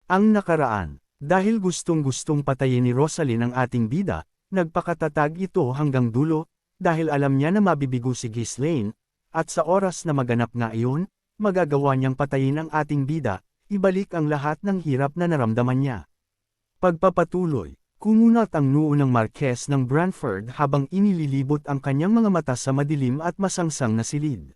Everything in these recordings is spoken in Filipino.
Ang nakaraan. Dahil gustong-gustong patayin ni Rosaline ang ating bida, nagpakatatag ito hanggang dulo, dahil alam niya na mabibigo si Ghislaine, at sa oras na maganap nga iyon, magagawa niyang patayin ang ating bida, ibalik ang lahat ng hirap na naramdaman niya. Pagpapatuloy, kumunat ang noo ng Marquess ng Branford habang inililibot ang kanyang mga mata sa madilim at masangsang na silid.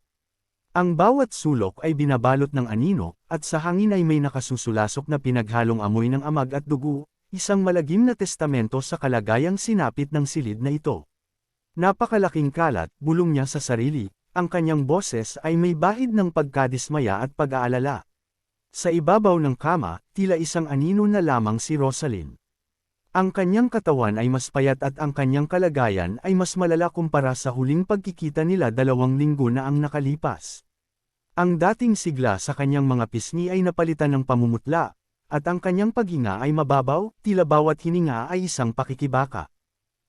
Ang bawat sulok ay binabalot ng anino, at sa hangin ay may nakasusulasok na pinaghalong amoy ng amag at dugo, isang malagim na testamento sa kalagayang sinapit ng silid na ito. Napakalaking kalat, bulong niya sa sarili, ang kanyang boses ay may bahid ng pagkadismaya at pag-aalala. Sa ibabaw ng kama, tila isang anino na lamang si Rosaline. Ang kanyang katawan ay mas payat at ang kanyang kalagayan ay mas malala kumpara sa huling pagkikita nila 2 linggo na ang nakalipas. Ang dating sigla sa kanyang mga pisngi ay napalitan ng pamumutla, at ang kanyang paghinga ay mababaw, tila bawat hininga ay isang pakikibaka.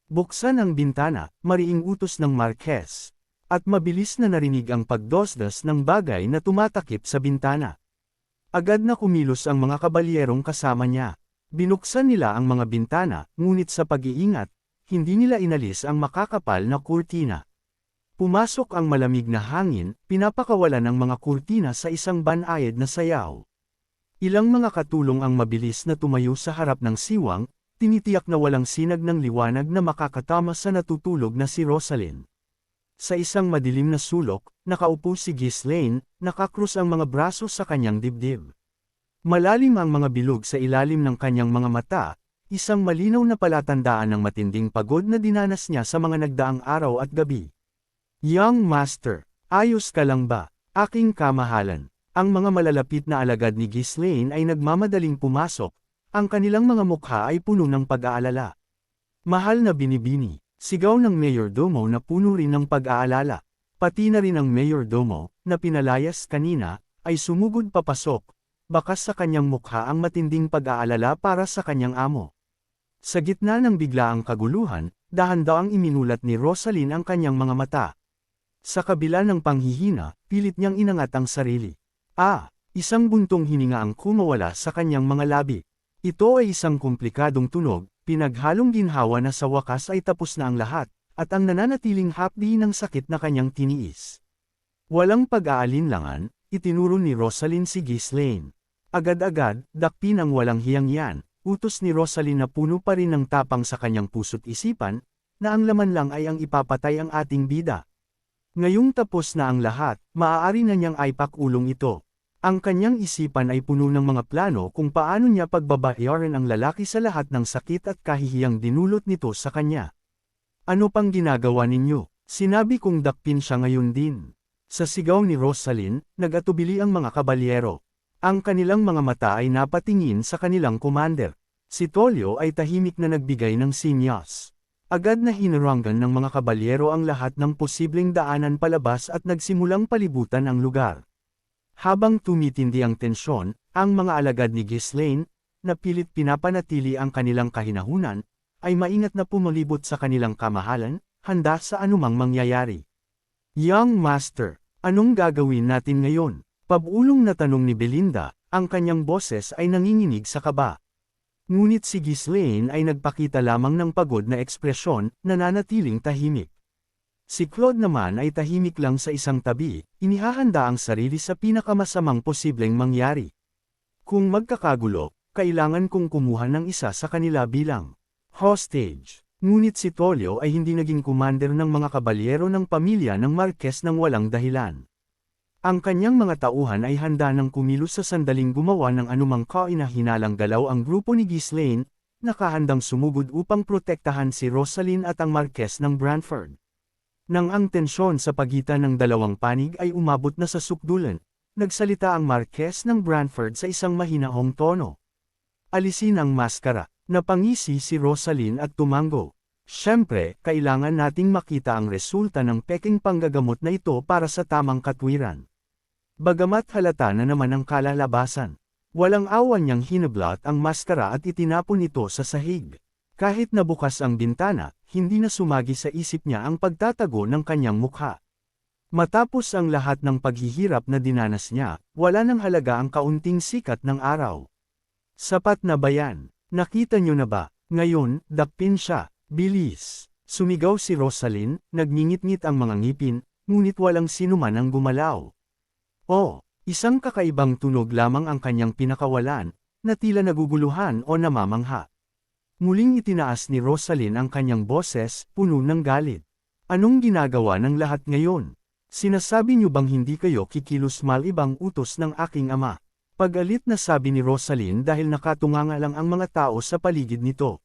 Buksan ang bintana, mariing utos ng Marquess, at mabilis na narinig ang pagdosdas ng bagay na tumatakip sa bintana. Agad na kumilos ang mga kabalyerong kasama niya. Binuksan nila ang mga bintana, ngunit sa pag-iingat, hindi nila inalis ang makakapal na kurtina. Pumasok ang malamig na hangin, pinapakawalan ng mga kurtina sa isang banayad na sayaw. Ilang mga katulong ang mabilis na tumayo sa harap ng siwang, tinitiyak na walang sinag ng liwanag na makakatama sa natutulog na si Rosaline. Sa isang madilim na sulok, nakaupo si Ghislaine, nakakrus ang mga braso sa kanyang dibdib. Malalim ang mga bilog sa ilalim ng kanyang mga mata, isang malinaw na palatandaan ng matinding pagod na dinanas niya sa mga nagdaang araw at gabi. Young Master, ayos ka lang ba? Aking kamahalan. Ang mga malalapit na alagad ni Ghislaine ay nagmamadaling pumasok, ang kanilang mga mukha ay puno ng pag-aalala. Mahal na binibini, sigaw ng mayordomo na puno rin ng pag-aalala. Pati na rin ang mayordomo, na pinalayas kanina, ay sumugod papasok. Bakas sa kanyang mukha ang matinding pag-aalala para sa kanyang amo. Sa gitna ng biglaang kaguluhan, dahan-daang iminulat ni Rosaline ang kanyang mga mata. Sa kabila ng panghihina, pilit niyang inangat ang sarili. Isang buntong hininga ang kumawala sa kanyang mga labi. Ito ay isang komplikadong tunog, pinaghalong ginhawa na sa wakas ay tapos na ang lahat, at ang nananatiling hapdi ng sakit na kanyang tiniis. Walang pag-aalinlangan, itinuro ni Rosaline si Ghislaine. Agad-agad, dakpin ang walang hiyang yan, utos ni Rosaline na puno pa rin ng tapang sa kanyang puso't isipan, na ang laman lang ay ang ipapatay ang ating bida. Ngayong tapos na ang lahat, maaari na niyang aipakulong ito. Ang kanyang isipan ay puno ng mga plano kung paano niya pagbabayaran ang lalaki sa lahat ng sakit at kahihiyang dinulot nito sa kanya. Ano pang ginagawa ninyo? Sinabi kong dakpin siya ngayon din. Sa sigaw ni Rosaline, nag-atubili ang mga kabalyero. Ang kanilang mga mata ay napatingin sa kanilang commander. Si Tolyo ay tahimik na nagbigay ng sinyas. Agad na hinaranggan ng mga kabalyero ang lahat ng posibleng daanan palabas at nagsimulang palibutan ang lugar. Habang tumitindi ang tensyon, ang mga alagad ni Ghislaine, na pilit pinapanatili ang kanilang kahinahunan, ay maingat na pumalibot sa kanilang kamahalan, handa sa anumang mangyayari. Young Master, anong gagawin natin ngayon? Pabulong na tanong ni Belinda, ang kanyang boses ay nanginginig sa kaba. Ngunit si Ghislaine ay nagpakita lamang ng pagod na ekspresyon, nananatiling tahimik. Si Claude naman ay tahimik lang sa isang tabi, inihahanda ang sarili sa pinakamasamang posibleng mangyari. Kung magkakagulo, kailangan kong kumuha ng isa sa kanila bilang hostage. Ngunit si Tolyo ay hindi naging commander ng mga kabalyero ng pamilya ng Marquess ng walang dahilan. Ang kanyang mga tauhan ay handa ng kumilos sa sandaling gumawa ng anumang kahinahinalang galaw ang grupo ni Ghislaine, nakahandang sumugod upang protektahan si Rosaline at ang Marquess ng Branford. Nang ang tensyon sa pagitan ng dalawang panig ay umabot na sa sukdulan, nagsalita ang Marquess ng Branford sa isang mahinahong tono. Alisin ang maskara, napangisi si Rosaline at tumango. Siyempre, kailangan nating makita ang resulta ng peking panggagamot na ito para sa tamang katwiran. Bagamat halata na naman ang kalalabasan, walang awan niyang hinablot ang maskara at itinapon ito sa sahig. Kahit nabukas ang bintana, hindi na sumagi sa isip niya ang pagtatago ng kanyang mukha. Matapos ang lahat ng paghihirap na dinanas niya, wala nang halaga ang kaunting sikat ng araw. Sapat na ba yan? Nakita nyo na ba? Ngayon, dakpin siya. Bilis! Sumigaw si Rosalyn, nagngingit-ngit ang mga ngipin, ngunit walang sinuman ang gumalaw. Oh, isang kakaibang tunog lamang ang kanyang pinakawalan, na tila naguguluhan o namamangha. Muling itinaas ni Rosalyn ang kanyang boses, puno ng galit. Anong ginagawa ng lahat ngayon? Sinasabi niyo bang hindi kayo kikilos malibang utos ng aking ama? Pag-alit na sabi ni Rosalyn dahil nakatunganga lang ang mga tao sa paligid nito.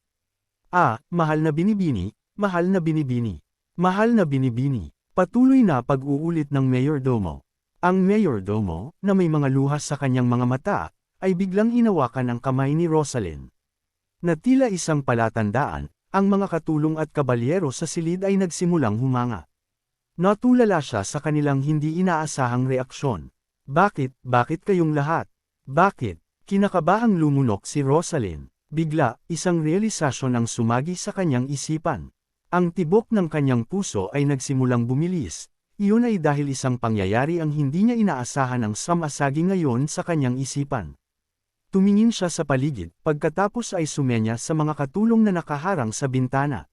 Ah, mahal na binibini, mahal na binibini. Mahal na binibini. Patuloy na pag-uulit ng mayordomo. Ang mayordomo, na may mga luhas sa kanyang mga mata, ay biglang hinawakan ang kamay ni Rosalyn. Na tila isang palatandaan, ang mga katulong at kabalyero sa silid ay nagsimulang humanga. Natulala siya sa kanilang hindi inaasahang reaksyon. Bakit kayong lahat? Bakit? Kinakabahang lumunok si Rosalyn. Bigla, isang realisasyon ang sumagi sa kanyang isipan. Ang tibok ng kanyang puso ay nagsimulang bumilis. Iyon ay dahil isang pangyayari ang hindi niya inaasahan ang samasagi ngayon sa kanyang isipan. Tumingin siya sa paligid, pagkatapos ay sumenya sa mga katulong na nakaharang sa bintana.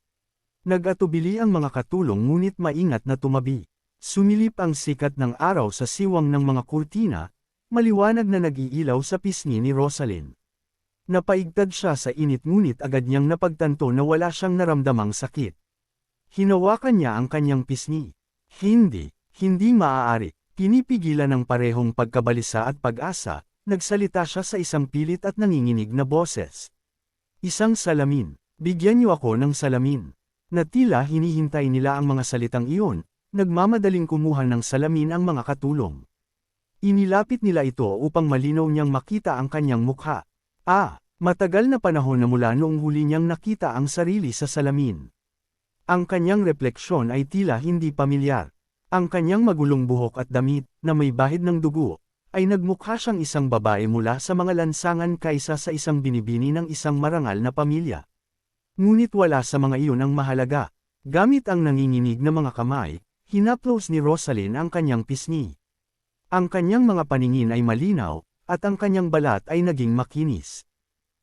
Nag-atubili ang mga katulong ngunit maingat na tumabi. Sumilip ang sikat ng araw sa siwang ng mga kurtina, maliwanag na nag-iilaw sa pisngi ni Rosalyn. Napaigtad siya sa init ngunit agad niyang napagtanto na wala siyang naramdamang sakit. Hinawakan niya ang kanyang pisngi. Hindi maaari. Pinipigilan ng parehong pagkabalisa at pag-asa, nagsalita siya sa isang pilit at nanginginig na boses. Isang salamin. Bigyan niyo ako ng salamin. Na tila hinihintay nila ang mga salitang iyon, nagmamadaling kumuha ng salamin ang mga katulong. Inilapit nila ito upang malinaw niyang makita ang kanyang mukha. Matagal na panahon na mula noong huli niyang nakita ang sarili sa salamin. Ang kanyang refleksyon ay tila hindi pamilyar. Ang kanyang magulong buhok at damit, na may bahid ng dugo, ay nagmukha siyang isang babae mula sa mga lansangan kaysa sa isang binibini ng isang marangal na pamilya. Ngunit wala sa mga iyon ang mahalaga. Gamit ang nanginginig na mga kamay, hinaplos ni Rosalyn ang kanyang pisngi. Ang kanyang mga paningin ay malinaw, at ang kanyang balat ay naging makinis.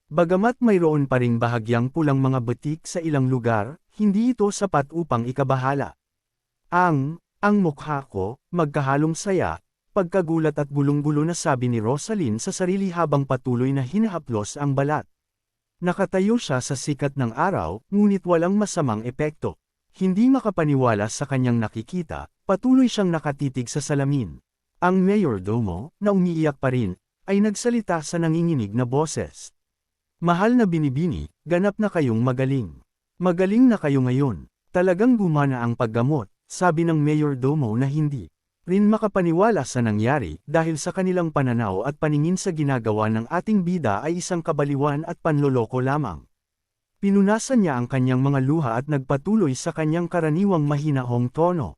Bagamat mayroon pa ring bahagyang pulang mga batik sa ilang lugar, hindi ito sapat upang ikabahala. Ang mukha ko, magkahalong saya, pagkagulat at gulong-gulo na sabi ni Rosalyn sa sarili habang patuloy na hinahaplos ang balat. Nakatayo siya sa sikat ng araw, ngunit walang masamang epekto. Hindi makapaniwala sa kanyang nakikita, patuloy siyang nakatitig sa salamin. Ang mayordomo, na umiiyak pa rin, ay nagsalita sa nanginginig na boses. Mahal na binibini, ganap na kayong magaling. Magaling na kayo ngayon. Talagang gumana ang paggamot, sabi ng mayordomo na hindi rin makapaniwala sa nangyari dahil sa kanilang pananaw at paningin sa ginagawa ng ating bida ay isang kabaliwan at panloloko lamang. Pinunasan niya ang kanyang mga luha at nagpatuloy sa kanyang karaniwang mahinahong tono.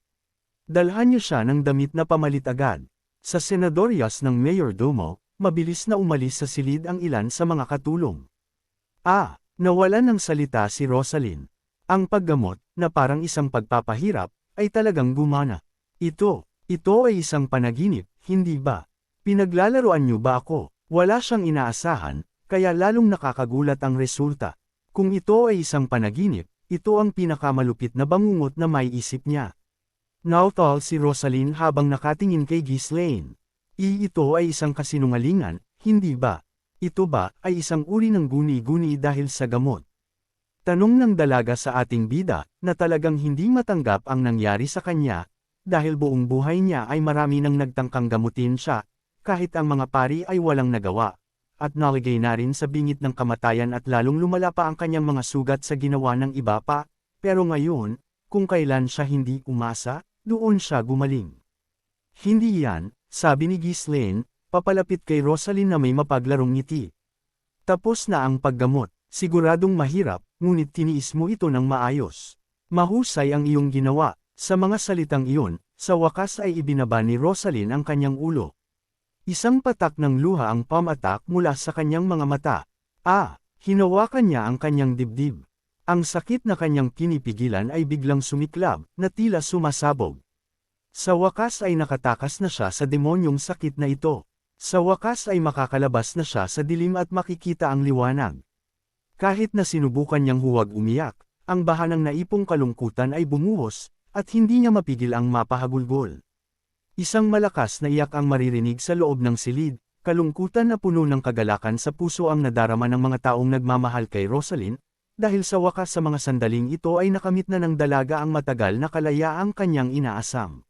Dalhan niya siya ng damit na pamalit agad. Sa senadoryas ng mayordomo, mabilis na umalis sa silid ang ilan sa mga katulong. Nawalan ng salita si Rosalyn. Ang paggamot, na parang isang pagpapahirap, ay talagang gumana. Ito ay isang panaginip, hindi ba? Pinaglalaroan niyo ba ako? Wala siyang inaasahan, kaya lalong nakakagulat ang resulta. Kung ito ay isang panaginip, ito ang pinakamalupit na bangungot na may isip niya. Nautal si Rosalyn habang nakatingin kay Ghislaine. Ito ay isang kasinungalingan, hindi ba? Ito ba ay isang uri ng guni-guni dahil sa gamot? Tanong ng dalaga sa ating bida, na talagang hindi matanggap ang nangyari sa kanya, dahil buong buhay niya ay marami nang nagtangkang gamutin siya, kahit ang mga pari ay walang nagawa, at nalagay na rin sa bingit ng kamatayan at lalong lumala pa ang kanyang mga sugat sa ginawa ng iba pa, pero ngayon, kung kailan siya hindi umasa, doon siya gumaling. Hindi yan, sabi ni Ghislaine, papalapit kay Rosalyn na may mapaglarong ngiti. Tapos na ang paggamot, siguradong mahirap, ngunit tiniis mo ito ng maayos. Mahusay ang iyong ginawa. Sa mga salitang iyon, sa wakas ay ibinaba ni Rosalyn ang kanyang ulo. Isang patak ng luha ang pamatak mula sa kanyang mga mata. Hinawakan niya ang kanyang dibdib. Ang sakit na kanyang pinipigilan ay biglang sumiklab, na tila sumasabog. Sa wakas ay nakatakas na siya sa demonyong sakit na ito. Sa wakas ay makakalabas na siya sa dilim at makikita ang liwanag. Kahit na sinubukan niyang huwag umiyak, ang bahanang naipong kalungkutan ay bumuhos, at hindi niya mapigil ang mapahagulgol. Isang malakas na iyak ang maririnig sa loob ng silid, kalungkutan na puno ng kagalakan sa puso ang nadarama ng mga taong nagmamahal kay Rosalyn, dahil sa wakas sa mga sandaling ito ay nakamit na ng dalaga ang matagal na kalayaang kanyang inaasam.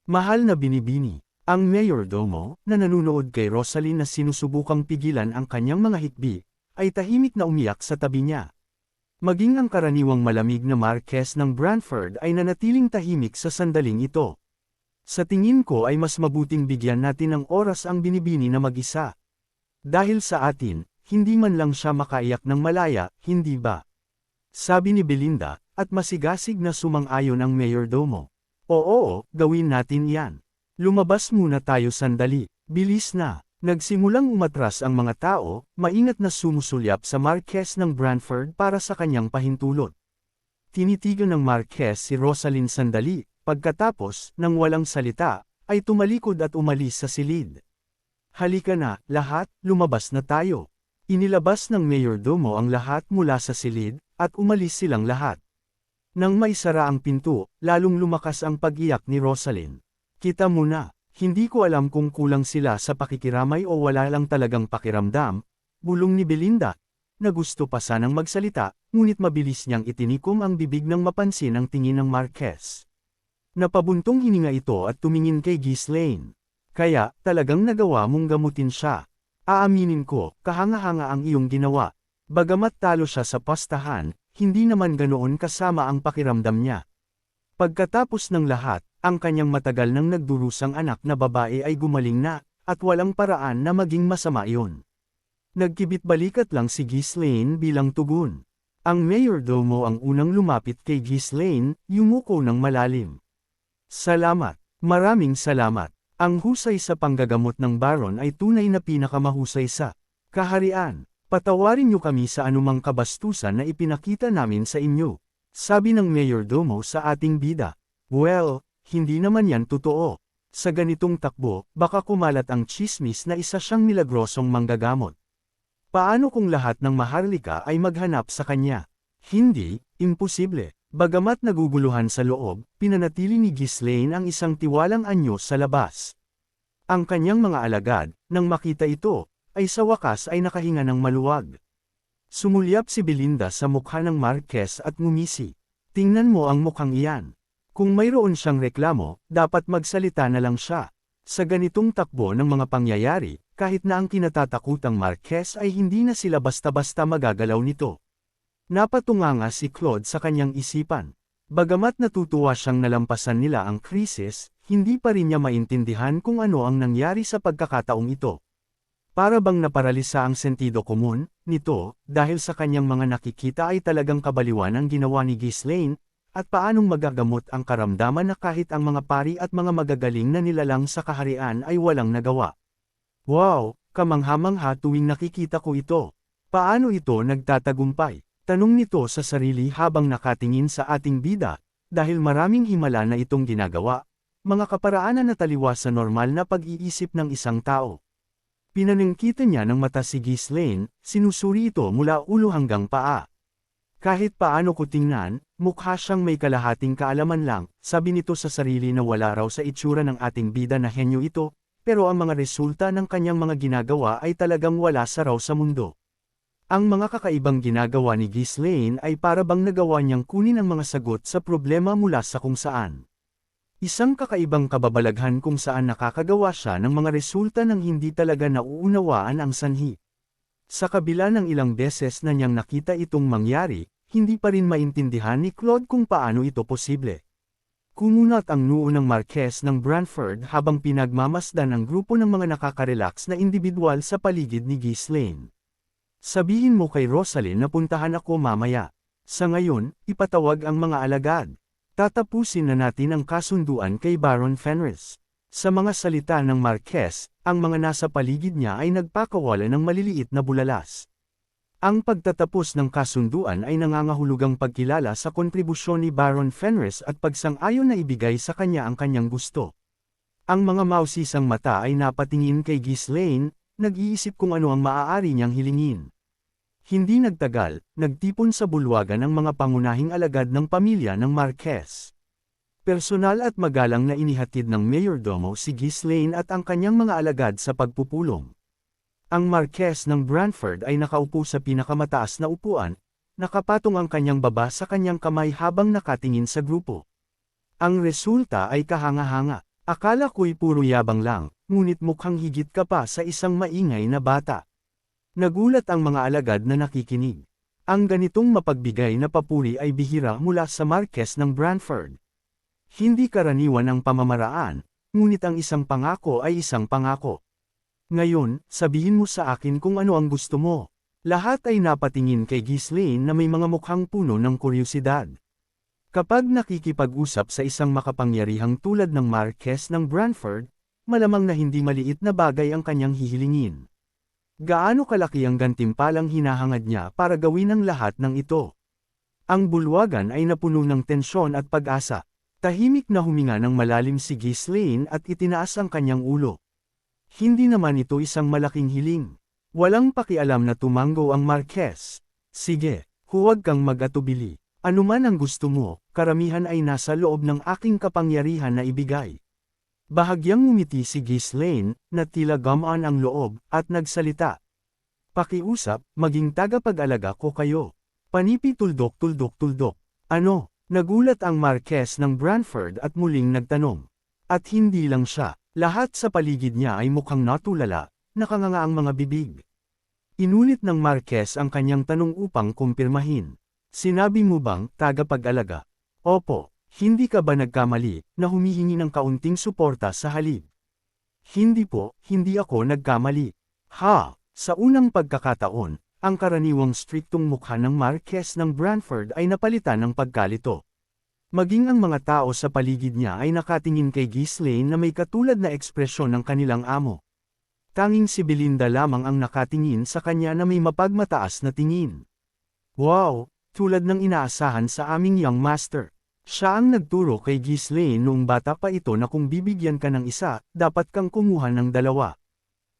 Mahal na binibini. Ang mayordomo, na nanunood kay Rosalyn na sinusubukang pigilan ang kanyang mga hikbi, ay tahimik na umiyak sa tabi niya. Maging ang karaniwang malamig na Marquess ng Branford ay nanatiling tahimik sa sandaling ito. Sa tingin ko ay mas mabuting bigyan natin ng oras ang binibini na mag-isa. Dahil sa atin, hindi man lang siya makaiyak ng malaya, hindi ba? Sabi ni Belinda, at masigasig na sumang-ayon ang mayordomo. Oo, gawin natin yan. Lumabas muna tayo sandali, bilis na. Nagsimulang umatras ang mga tao, maingat na sumusulyap sa Marquess ng Branford para sa kanyang pahintulot. Tinitigan ng Marquess si Rosalyn sandali, pagkatapos, nang walang salita, ay tumalikod at umalis sa silid. Halika na, lahat, lumabas na tayo. Inilabas ng mayordomo ang lahat mula sa silid, at umalis silang lahat. Nang maisara ang pinto, lalong lumakas ang pag-iyak ni Rosalyn. Kita mo na, hindi ko alam kung kulang sila sa pakikiramay o wala lang talagang pakiramdam, bulong ni Belinda, na gusto pa sanang magsalita, ngunit mabilis niyang itinikom ang bibig nang mapansin ang tingin ng Marquess. Napabuntong hininga ito at tumingin kay Ghislaine. Kaya, talagang nagawa mong gamutin siya. Aaminin ko, kahanga-hanga ang iyong ginawa. Bagamat talo siya sa pastahan, hindi naman ganoon kasama ang pakiramdam niya. Pagkatapos ng lahat, ang kanyang matagal nang nagdurusang anak na babae ay gumaling na, at walang paraan na maging masama iyon. Nagkibit-balikat lang si Ghislaine bilang tugon. Ang mayordomo ang unang lumapit kay Ghislaine, yumuko ng malalim. Salamat, maraming salamat. Ang husay sa panggagamot ng Baron ay tunay na pinakamahusay sa kaharian. Patawarin niyo kami sa anumang kabastusan na ipinakita namin sa inyo. Sabi ng mayordomo sa ating bida. Well, hindi naman yan totoo. Sa ganitong takbo, baka kumalat ang tsismis na isa siyang milagrosong manggagamot. Paano kung lahat ng maharlika ay maghanap sa kanya? Hindi, imposible. Bagamat naguguluhan sa loob, pinanatili ni Ghislaine ang isang tiwalang anyo sa labas. Ang kanyang mga alagad, nang makita ito, ay sa wakas ay nakahinga ng maluwag. Sumulyap si Belinda sa mukha ng Marquess at ngumisi. Tingnan mo ang mukhang iyan. Kung mayroon siyang reklamo, dapat magsalita na lang siya. Sa ganitong takbo ng mga pangyayari, kahit na ang kinatatakutang Marquess ay hindi na sila basta-basta magagalaw nito. Napatunganga si Claude sa kanyang isipan. Bagamat natutuwa siyang nalampasan nila ang krisis, hindi pa rin niya maintindihan kung ano ang nangyari sa pagkakataong ito. Para bang naparalisa ang sentido komun nito, dahil sa kanyang mga nakikita ay talagang kabaliwan ang ginawa ni Ghislaine, at paanong magagamot ang karamdaman na kahit ang mga pari at mga magagaling na nilalang sa kaharian ay walang nagawa. Wow, kamangha-mangha tuwing nakikita ko ito. Paano ito nagtatagumpay? Tanong nito sa sarili habang nakatingin sa ating bida, dahil maraming himala na itong ginagawa, mga kaparaanan na taliwas sa normal na pag-iisip ng isang tao. Pinaningkita niya ng mata si Ghislaine, sinusuri ito mula ulo hanggang paa. Kahit paano ko tingnan, mukha siyang may kalahating kaalaman lang, sabi nito sa sarili na wala raw sa itsura ng ating bida na henyo ito, pero ang mga resulta ng kanyang mga ginagawa ay talagang wala sa raw sa mundo. Ang mga kakaibang ginagawa ni Ghislaine ay para bang nagawa niyang kunin ang mga sagot sa problema mula sa kung saan. Isang kakaibang kababalaghan kung saan nakakagawa siya ng mga resulta ng hindi talaga nauunawaan ang sanhi. Sa kabila ng ilang beses na niyang nakita itong mangyari, hindi pa rin maintindihan ni Claude kung paano ito posible. Kumunat ang noo ng Marquess ng Branford habang pinagmamasdan ang grupo ng mga nakaka-relax na individual sa paligid ni Ghislaine. Sabihin mo kay Rosalyn na puntahan ako mamaya. Sa ngayon, ipatawag ang mga alagad. Tatapusin na natin ang kasunduan kay Baron Fenris. Sa mga salita ng Marquess, ang mga nasa paligid niya ay nagpakawala ng maliliit na bulalas. Ang pagtatapos ng kasunduan ay nangangahulugang pagkilala sa kontribusyon ni Baron Fenris at pagsang-ayon na ibigay sa kanya ang kanyang gusto. Ang mga mausisang mata ay napatingin kay Ghislaine, nag-iisip kung ano ang maaari niyang hilingin. Hindi nagtagal, nagtipon sa bulwagan ang mga pangunahing alagad ng pamilya ng Marquez. Personal at magalang na inihatid ng mayordomo si Ghislaine at ang kanyang mga alagad sa pagpupulong. Ang Marquez ng Branford ay nakaupo sa pinakamataas na upuan, nakapatong ang kanyang baba sa kanyang kamay habang nakatingin sa grupo. Ang resulta ay kahanga-hanga. Akala ko'y puro yabang lang, ngunit mukhang higit ka pa sa isang maingay na bata. Nagulat ang mga alagad na nakikinig. Ang ganitong mapagbigay na papuri ay bihira mula sa Marquez ng Branford. Hindi karaniwan ang pamamaraan, ngunit ang isang pangako ay isang pangako. Ngayon, sabihin mo sa akin kung ano ang gusto mo. Lahat ay napatingin kay Ghislaine na may mga mukhang puno ng kuryosidad. Kapag nakikipag-usap sa isang makapangyarihang tulad ng Marquez ng Branford, malamang na hindi maliit na bagay ang kanyang hihilingin. Gaano kalaki ang gantimpalang hinahangad niya para gawin ang lahat ng ito? Ang bulwagan ay napuno ng tensyon at pag-asa. Tahimik na huminga ng malalim si Ghislaine at itinaas ang kanyang ulo. Hindi naman ito isang malaking hiling. Walang pakialam na tumango ang Marquez. Sige, huwag kang mag-atubili. Ano man ang gusto mo, karamihan ay nasa loob ng aking kapangyarihan na ibigay. Bahagyang ngumiti si Ghislaine, na tila gamaan ang loob, at nagsalita. Pakiusap, maging tagapag-alaga ko kayo. Panipi tuldok. Ano? Nagulat ang Marquez ng Branford at muling nagtanong. At hindi lang siya, lahat sa paligid niya ay mukhang natulala, nakanganga ang mga bibig. Inulit ng Marquez ang kanyang tanong upang kumpirmahin. Sinabi mo bang, tagapag-alaga? Opo, hindi ka ba nagkamali, na humihingi ng kaunting suporta sa halip? Hindi po, hindi ako nagkamali. Ha, sa unang pagkakataon, ang karaniwang striktong mukha ng Marquez ng Branford ay napalitan ng pagkalito. Maging ang mga tao sa paligid niya ay nakatingin kay Ghislaine na may katulad na ekspresyon ng kanilang amo. Tanging si Belinda lamang ang nakatingin sa kanya na may mapagmataas na tingin. Wow! Tulad ng inaasahan sa aming young master. Siya ang nagturo kay Ghislaine noong bata pa ito na kung bibigyan ka ng isa, dapat kang kumuha ng dalawa.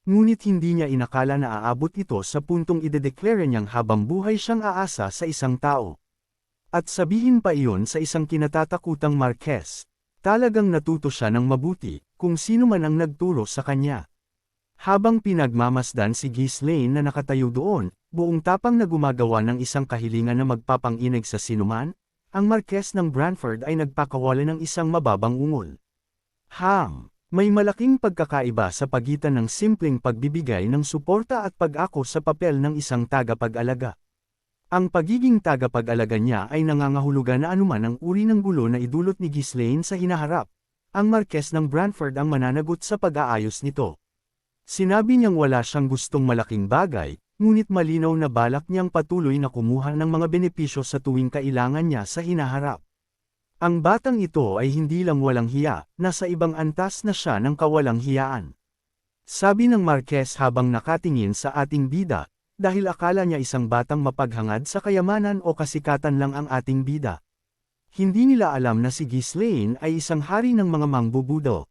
Ngunit hindi niya inakala na aabot ito sa puntong idedeklara niyang habang buhay siyang aasa sa isang tao. At sabihin pa iyon sa isang kinatatakutang Marquez. Talagang natuto siya ng mabuti, kung sino man ang nagturo sa kanya. Habang pinagmamasdan si Ghislaine na nakatayo doon, buong tapang na gumagawa ng isang kahilingan na magpapanginig sa sinuman, ang Marquez ng Branford ay nagpakawala ng isang mababang ungol. May malaking pagkakaiba sa pagitan ng simpleng pagbibigay ng suporta at pag-ako sa papel ng isang tagapag-alaga. Ang pagiging tagapag-alaga niya ay nangangahulugan na anuman ang uri ng gulo na idulot ni Ghislaine sa hinaharap. Ang Marquez ng Branford ang mananagot sa pag-aayos nito. Sinabi niyang wala siyang gustong malaking bagay, ngunit malinaw na balak niyang patuloy na kumuha ng mga benepisyo sa tuwing kailangan niya sa hinaharap. Ang batang ito ay hindi lang walang hiya, nasa ibang antas na siya ng kawalang hiyaan. Sabi ng Marquez habang nakatingin sa ating bida, dahil akala niya isang batang mapaghangad sa kayamanan o kasikatan lang ang ating bida. Hindi nila alam na si Ghislaine ay isang hari ng mga mangbubudo.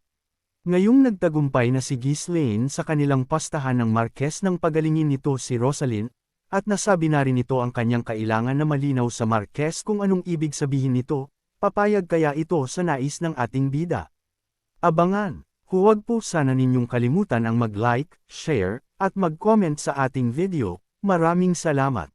Ngayong nagtagumpay na si Ghislaine sa kanilang pastahan ng Marquez nang pagalingin nito si Rosalyn, at nasabi na rin ito ang kanyang kailangan na malinaw sa Marquez kung anong ibig sabihin nito, papayag kaya ito sa nais ng ating bida. Abangan! Huwag po sana ninyong kalimutan ang mag-like, share, at mag-comment sa ating video. Maraming salamat!